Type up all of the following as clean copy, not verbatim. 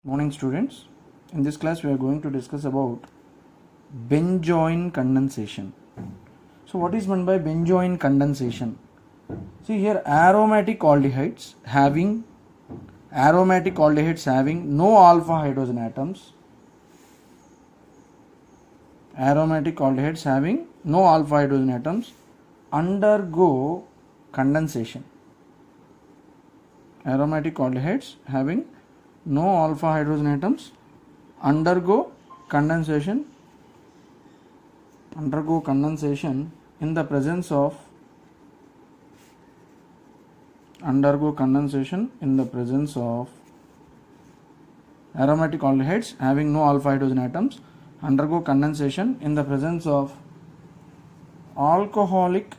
Morning students, in this class we are going to discuss about benzoin condensation. So what is meant by benzoin condensation? See here aromatic aldehydes having no alpha hydrogen atoms, undergo condensation. Aromatic aldehydes having no alpha hydrogen atoms undergo condensation in the presence of aromatic aldehydes having no alpha hydrogen atoms undergo condensation in the presence of alcoholic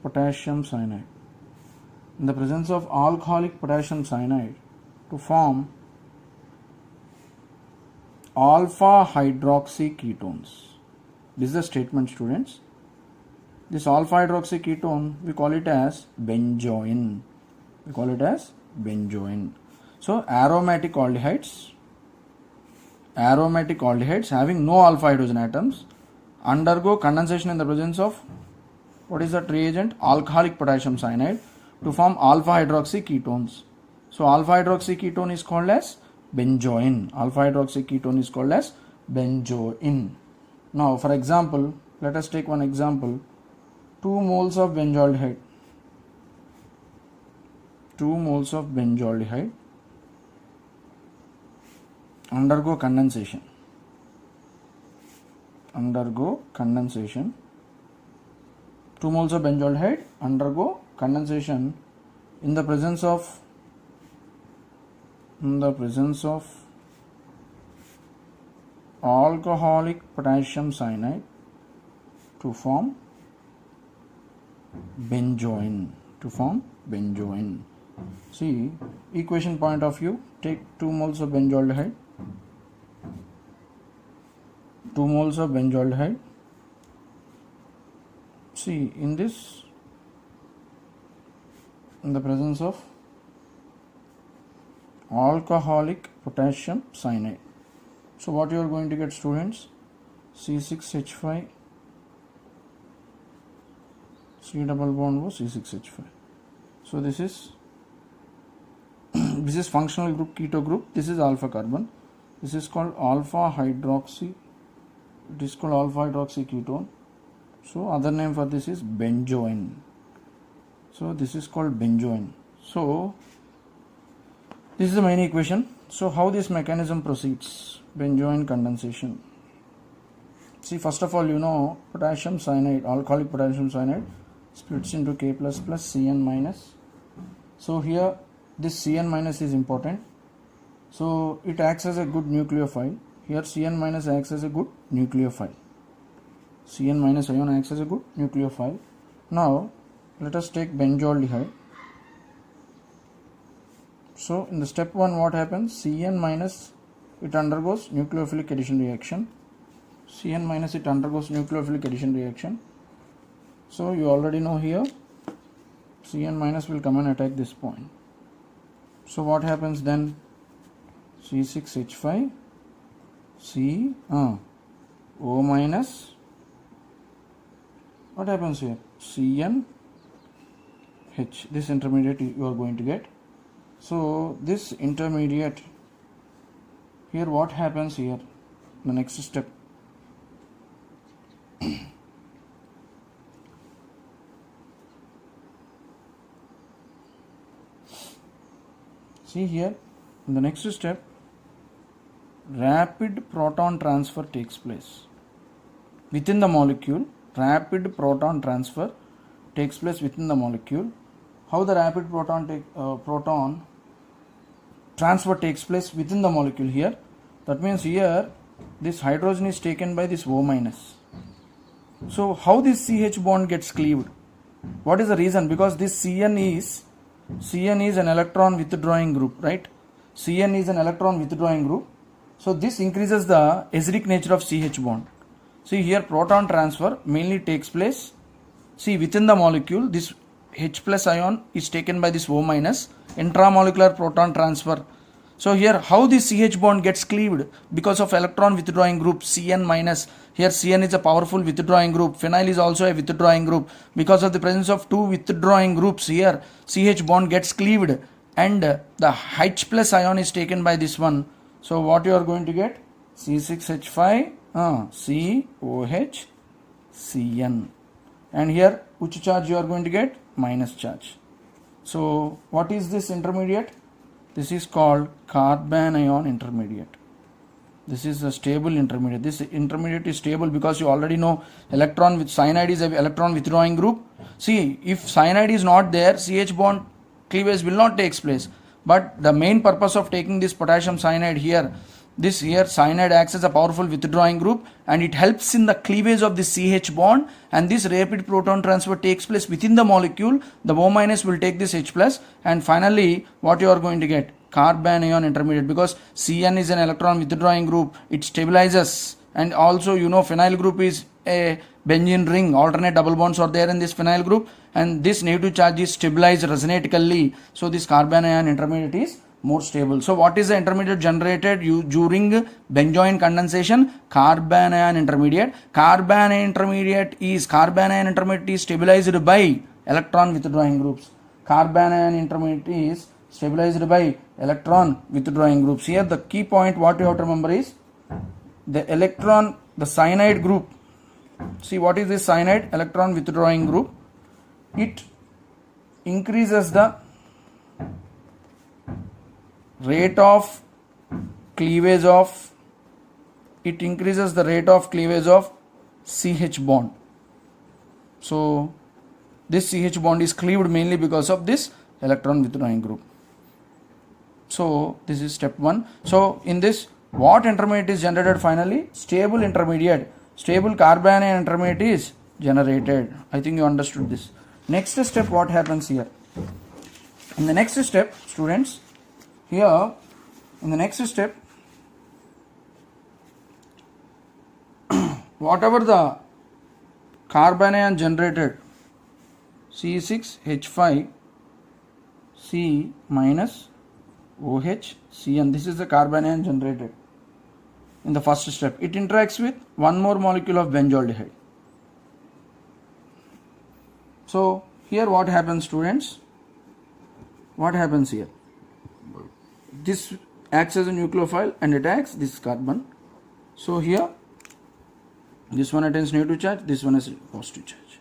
potassium cyanide. To form alpha hydroxy ketones. This is the statement, students. This alpha hydroxy ketone we call it as benzoin. So aromatic aldehydes having no alpha hydrogen atoms undergo condensation in the presence of what is that reagent? Alcoholic potassium cyanide to form alpha hydroxy ketones. So alpha hydroxy ketone is called as benzoin. Now for example, let us take one example. 2 moles of benzaldehyde undergo condensation. 2 moles of benzaldehyde undergo condensation in the presence of alcoholic potassium cyanide to form benzoin. See, equation point of view, take 2 moles of benzaldehyde. See, in the presence of alcoholic potassium cyanide. So what you are going to get, students? C6H5 C double bond O C6H5. So this is functional group, keto group. This is alpha carbon. This is called alpha hydroxy. It is called alpha hydroxy ketone. So other name for this is benzoin. So this is called benzoin. So this is the main equation. So how this mechanism proceeds? Benzoin condensation. See, first of all, you know potassium cyanide, alcoholic potassium cyanide splits into K++ Cn-. So here this Cn- is important. So it acts as a good nucleophile. Here Cn- acts as a good nucleophile. Cn- ion acts as a good nucleophile. Now let us take benzaldehyde. So in the step 1 what happens? Cn- it undergoes nucleophilic addition reaction. So you already know here Cn- will come and attack this point. So what happens then? C6H5 C O-. What happens here? CnH. This intermediate you are going to get. So this intermediate here, what happens here? The next step. See here, in the next step, rapid proton transfer takes place within the molecule. How the rapid proton transfer takes place within the molecule here? That means here this hydrogen is taken by this O-. So how this CH bond gets cleaved? What is the reason? Because this Cn is an electron withdrawing group, right? Cn is an electron withdrawing group. So this increases the acidic nature of CH bond. See here proton transfer mainly takes place. See, within the molecule this H plus ion is taken by this O minus. Intramolecular proton transfer. So here how this CH bond gets cleaved? Because of electron withdrawing group Cn minus. Here Cn is a powerful withdrawing group. Phenyl is also a withdrawing group. Because of the presence of two withdrawing groups here, CH bond gets cleaved and the H plus ion is taken by this one. So what you are going to get? C6H5 COH Cn. And here which charge you are going to get? Minus charge. So what is this intermediate? This is called carbanion intermediate. This is a stable intermediate. This intermediate is stable because you already know electron with cyanide is an electron withdrawing group. See, if cyanide is not there, CH bond cleavage will not take place. But the main purpose of taking this potassium cyanide here, this here cyanide acts as a powerful withdrawing group and it helps in the cleavage of the CH bond, and this rapid proton transfer takes place within the molecule. The O minus will take this H plus, and finally what you are going to get? Carbanion intermediate, because Cn is an electron withdrawing group, it stabilizes, and also you know phenyl group is a benzene ring, alternate double bonds are there in this phenyl group, and this negative charge is stabilized resonatically, so this carbanion intermediate is more stable. So what is the intermediate generated during benzoin condensation? Carbanion intermediate. Carbanion intermediate is stabilized by electron withdrawing groups. Carbanion intermediate is stabilized by electron withdrawing groups. Here the key point what you have to remember is the cyanide group. See, what is this cyanide? Electron withdrawing group. It increases the rate of cleavage of CH bond. So this CH bond is cleaved mainly because of this electron withdrawing group. So this is step 1. So in this, what intermediate is generated finally? Stable intermediate. Stable carbanion intermediate is generated. I think you understood this. Next step, what happens here? In the next step, students, here in the next step, whatever the carbanion generated, C6H5 C minus OH Cn, this is the carbanion generated in the first step. It interacts with one more molecule of benzaldehyde. So here what happens, students? What happens here? This acts as a nucleophile and attacks this carbon. So here this one attains negative charge, this one has positive charge.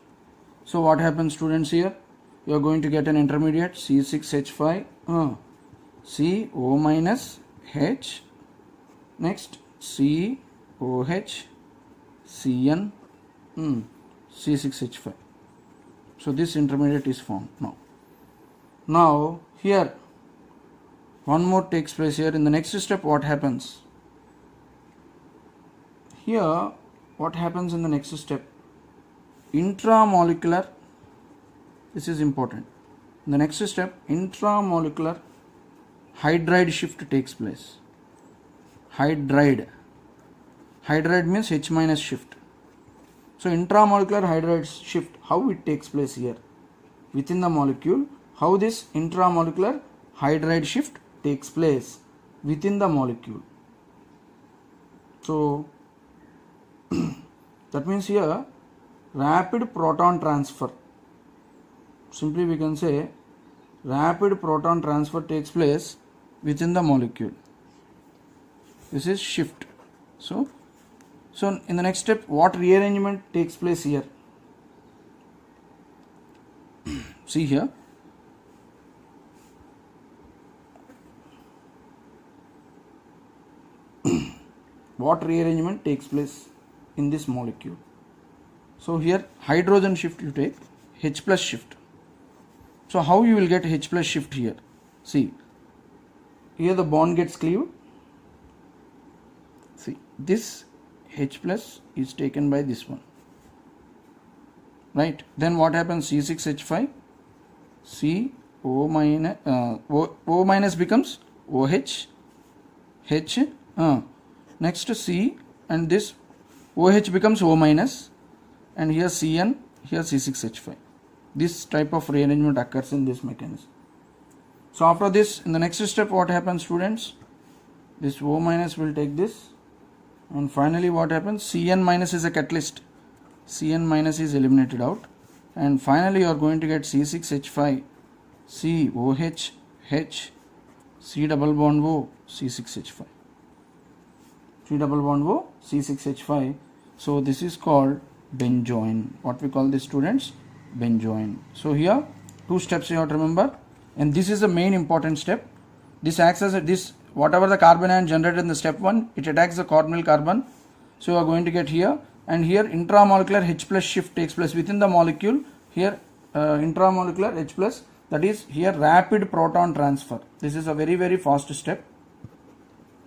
So what happens, students? Here you are going to get an intermediate C6H5 CO minus H, next COH Cn C6H5. So this intermediate is formed now. Now here one more takes place here. In the next step, what happens? Here what happens in the next step? Intramolecular, this is important. In the next step, intramolecular hydride shift takes place. Hydride means H minus shift. So intramolecular hydride shift, how it takes place here within the molecule? How this intramolecular hydride shift takes place within the molecule? So that means here rapid proton transfer. Simply we can say rapid proton transfer takes place within the molecule. This is shift. So in the next step, what rearrangement takes place here? See here. What rearrangement takes place in this molecule? So here hydrogen shift you take, H plus shift. So how you will get H plus shift here? See, here the bond gets cleaved. See, this H plus is taken by this one, right? Then what happens? C6H5 C O minus O minus becomes OH H next C, and this OH becomes O minus, and here Cn, here C6H5. This type of rearrangement occurs in this mechanism. So after this, in the next step, what happens, students? This O minus will take this, and finally what happens? Cn minus is a catalyst. Cn minus is eliminated out, and finally you are going to get C6H5 COH H C double bond O C6H5 C double bond O C6H5. So this is called benzoin. What we call this, students? Benzoin. So here two steps you have to remember, and this is the main important step. This acts as this, whatever the carbon ion generated in the step 1, it attacks the carbonyl carbon. So you are going to get here, and here intramolecular H plus shift takes place within the molecule. Here intramolecular H plus, that is here rapid proton transfer. This is a very, very fast step.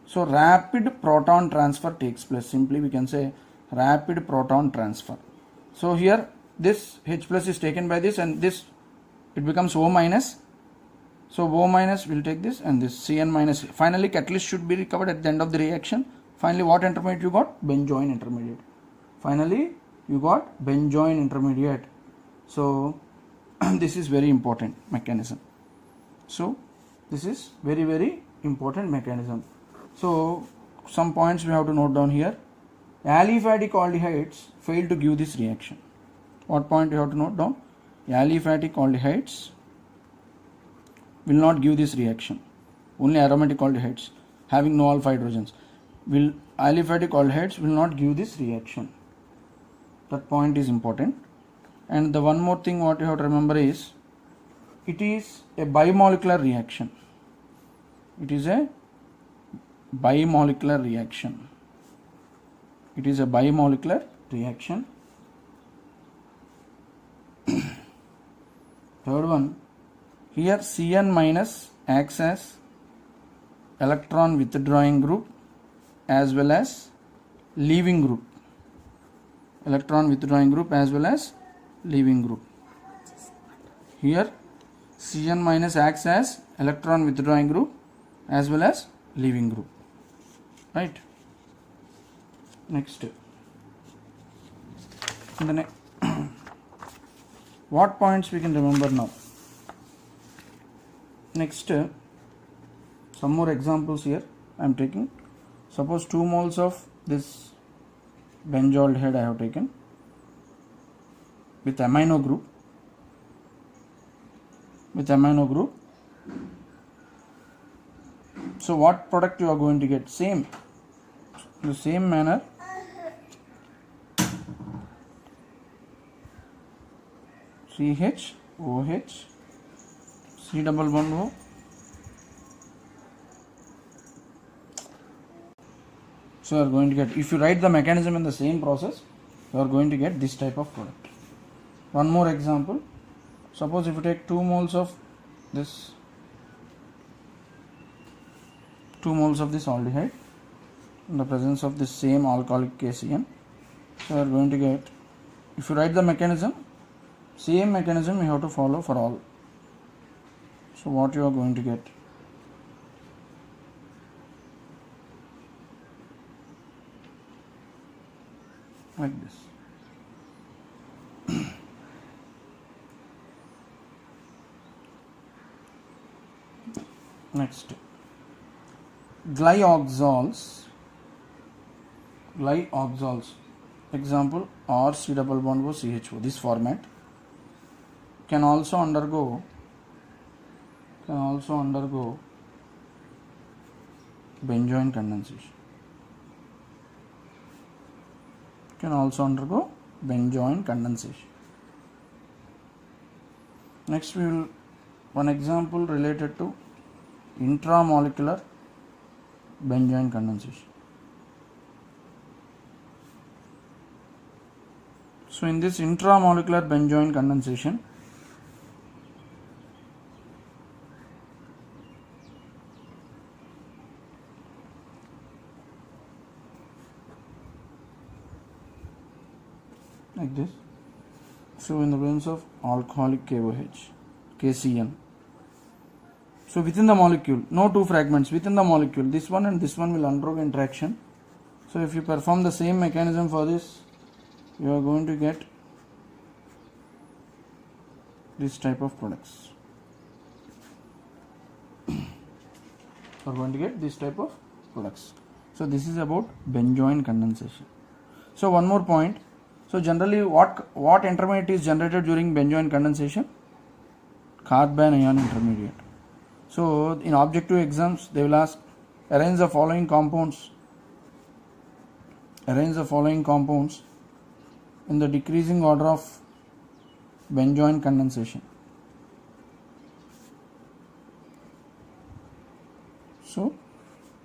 So rapid proton transfer takes place. Simply we can say rapid proton transfer. So here this H plus is taken by this, and this it becomes O minus. So O minus will take this, and this Cn minus. Finally catalyst should be recovered at the end of the reaction. Finally what intermediate you got? Benzoin intermediate. Finally you got benzoin intermediate. So this is very important mechanism. So this is very, very important mechanism. So some points we have to note down here. Aliphatic aldehydes fail to give this reaction. What point you have to note down? Aliphatic aldehydes will not give this reaction. Only aromatic aldehydes having no alpha hydrogens will, aliphatic aldehydes will not give this reaction. That point is important. And the one more thing what you have to remember is, it is a bimolecular reaction. It is a bimolecular reaction. It is a bimolecular reaction. Third one, here Cn minus acts as electron withdrawing group as well as leaving group. Electron withdrawing group as well as leaving group. Here Cn minus acts as electron withdrawing group as well as leaving group. Right. Next. What points we can remember now? Next, some more examples here I am taking. Suppose 2 moles of this benzaldehyde I have taken with amino group. So what product you are going to get? Same, in the same manner. CH, OH, C double bond O. So you are going to get, if you write the mechanism in the same process, you are going to get this type of product. One more example. Suppose if you take 2 moles of this, 2 moles of this aldehyde in the presence of this same alcoholic KCN. So you are going to get, if you write the mechanism, same mechanism you have to follow for all. So what you are going to get? Like this. Next, glyoxols. Example RC double bond O CHO. This format can also undergo benzoin condensation. Next we will one example related to intramolecular benzoin condensation. So in this intramolecular benzoin condensation, like this. So in the presence of alcoholic KOH, KCN. So within the molecule, no two fragments, within the molecule, this one and this one will undergo interaction. So if you perform the same mechanism for this, you are going to get this type of products. products. So this is about benzoin condensation. So one more point. So generally what intermediate is generated during benzoin condensation? Carbanion intermediate. So in objective exams they will ask arrange the following compounds. Arrange the following compounds in the decreasing order of benzoin condensation. So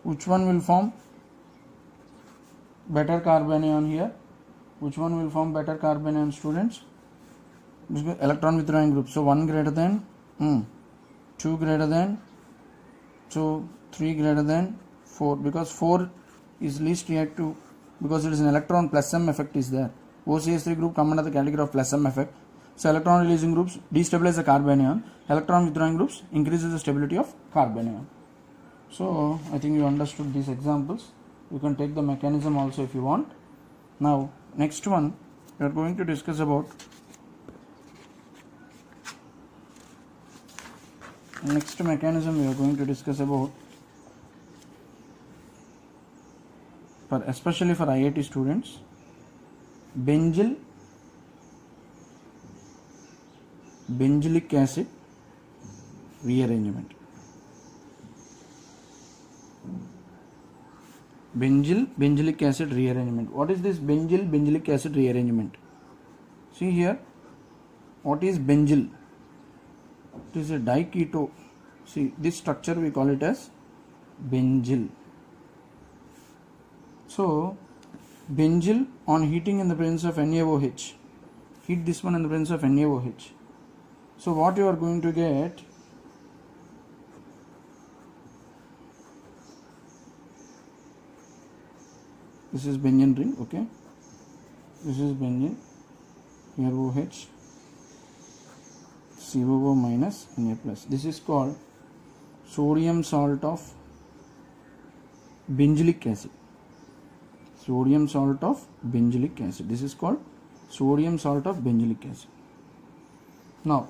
which one will form better carbanion here? Which one will form better carbanion, students? Electron withdrawing group. So 1 greater than 2 greater than, so 3 greater than 4, because 4 is least reactive because it is an electron plus M effect is there. OCH3 group come under the category of plus M effect. So electron releasing groups destabilize the carbanion, electron withdrawing groups increases the stability of carbanion. So I think you understood these examples. You can take the mechanism also if you want. Now next one we are going to discuss about next mechanism we are going to discuss about for especially for IIT students, benzylic acid rearrangement. Benzylic acid rearrangement. What is this benzylic acid rearrangement? See here, what is benzyl? It is a diketo. See this structure we call it as benzyl. So benzyl on heating in the presence of NaOH, heat this one in the presence of NaOH. So what you are going to get, this is benzene ring, okay, this is benzene, here OH, COO minus Na plus. This is called sodium salt of benzylic acid. Sodium salt of benzylic acid. This is called sodium salt of benzylic acid. Now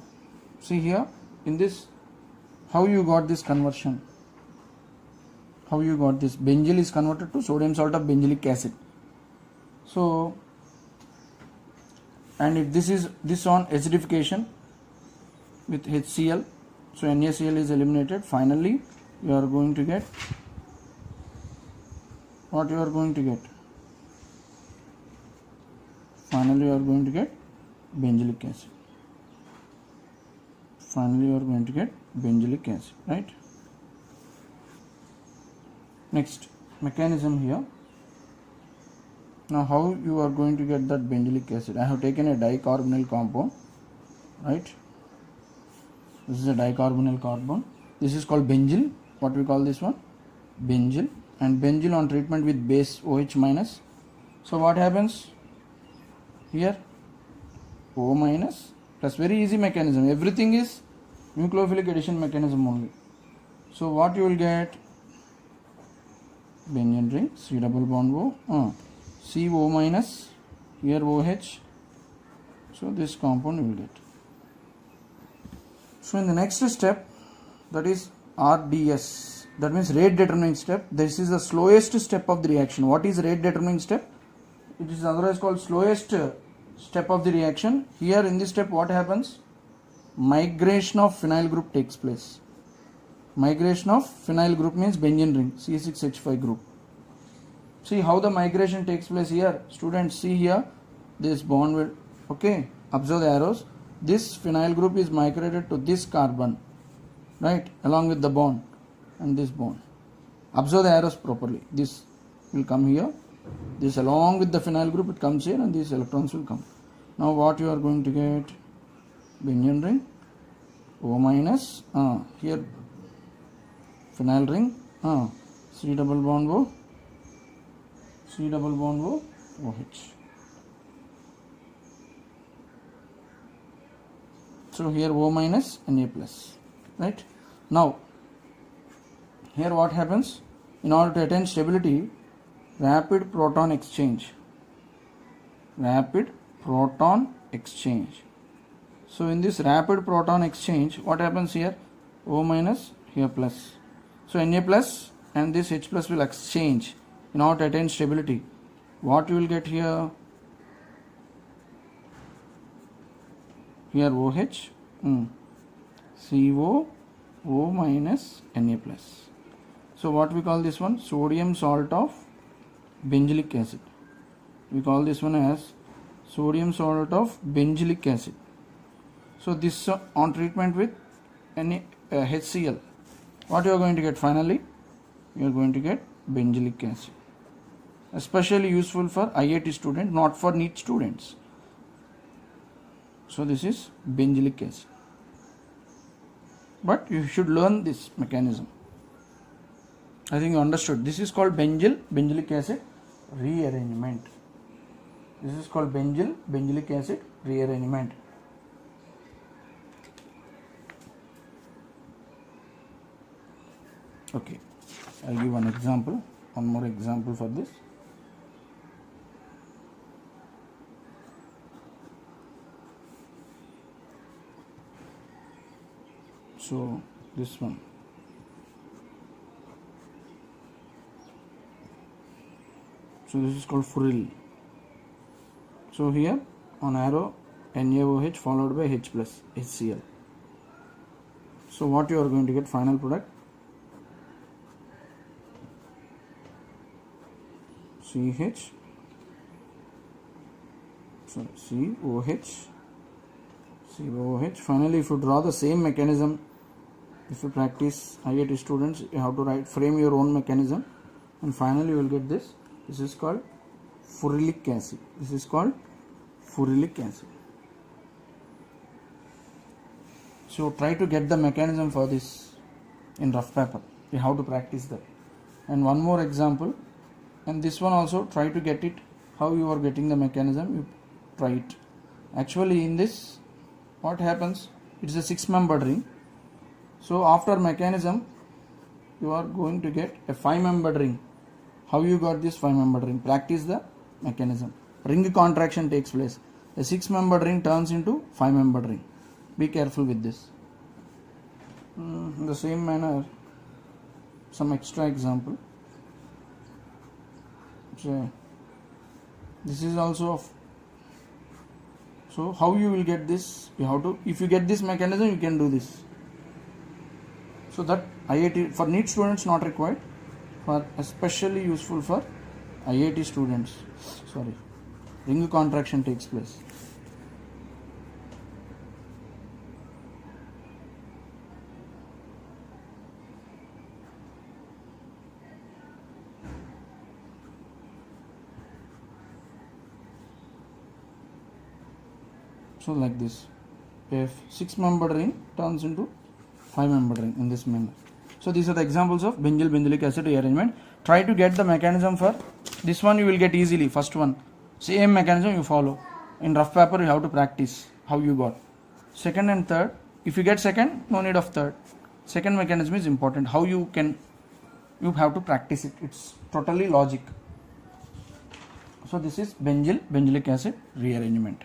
see here in this, how you got this conversion? How you got this? Benzyl is converted to sodium salt of benzylic acid. So and if this is this on acidification with HCl, so NaCl is eliminated. Finally you are going to get what you are going to get. Finally you are going to get benzylic acid. Finally you are going to get benzylic acid, right? Next mechanism here. Now how you are going to get that benzylic acid? I have taken a dicarbonyl compound, right? This is a dicarbonyl carbon. This is called benzyl. What we call this one? Benzyl. And benzyl on treatment with base OH minus. So what happens here? O minus plus. Very easy mechanism. Everything is nucleophilic addition mechanism only. So what you will get? Benzene ring, C double bond O, CO minus, here OH. So this compound you will get. So in the next step, that is RDS, that means rate determining step. This is the slowest step of the reaction. What is rate determining step? It is otherwise called slowest step of the reaction. Here in this step what happens? Migration of phenyl group takes place. Migration of phenyl group means benzene ring, C6H5 group. See how the migration takes place here. Students, see here, this bond will, okay, observe the arrows. This phenyl group is migrated to this carbon, right, along with the bond and this bond. Observe the arrows properly. This will come here. This along with the phenyl group it comes here and these electrons will come. Now what you are going to get? Benzene ring, O minus, here phenyl ring, C double bond O, C double bond O, OH. So here O minus Na plus, right? Now here what happens? In order to attain stability, rapid proton exchange. Rapid proton exchange. So in this rapid proton exchange, what happens here? O minus, here plus. So Na plus and this H plus will exchange in order to attain stability. What you will get here? Here OH, CO, O minus Na plus. So what we call this one? Sodium salt of benzoic acid. We call this one as sodium salt of benzoic acid. So this on treatment with HCl, what you are going to get finally? You are going to get benzoic acid. Especially useful for IIT students, not for NEET students. So this is benzoic acid. But you should learn this mechanism. I think you understood. This is called benzoic acid rearrangement. This is called benzoic acid rearrangement. Okay, I'll give one example, one more example for this. So this one. So this is called furyl. So here on arrow NaOH followed by H plus HCl. So what you are going to get final product? CH, sorry, COH, COH. Finally, if you draw the same mechanism, if you practice IIT students, you have to frame your own mechanism, and finally you will get this. This is called furylic acid. This is called furylic acid. So try to get the mechanism for this in rough paper. You have to practice that. And one more example. And this one also, try to get it, how you are getting the mechanism, you try it. Actually in this, what happens, it is a 6-membered ring. So after mechanism, you are going to get a 5-membered ring. How you got this 5-membered ring? Practice the mechanism. Ring contraction takes place. A 6-membered ring turns into 5-membered ring. Be careful with this. In the same manner, some extra example. So this is also of, so how you will get this? You have to, if you get this mechanism, you can do this. So that IIT for NEET students not required, for especially useful for IIT students. Sorry, ring contraction takes place. So like this, if 6-membered ring turns into 5-membered ring in this manner. So these are the examples of benzoic acid rearrangement. Try to get the mechanism for this one, you will get easily. First one, same mechanism you follow. In rough paper you have to practice how you got. Second and third, if you get second, no need of third. Second mechanism is important. How you can, you have to practice it. It's totally logic. So this is benzoic acid rearrangement.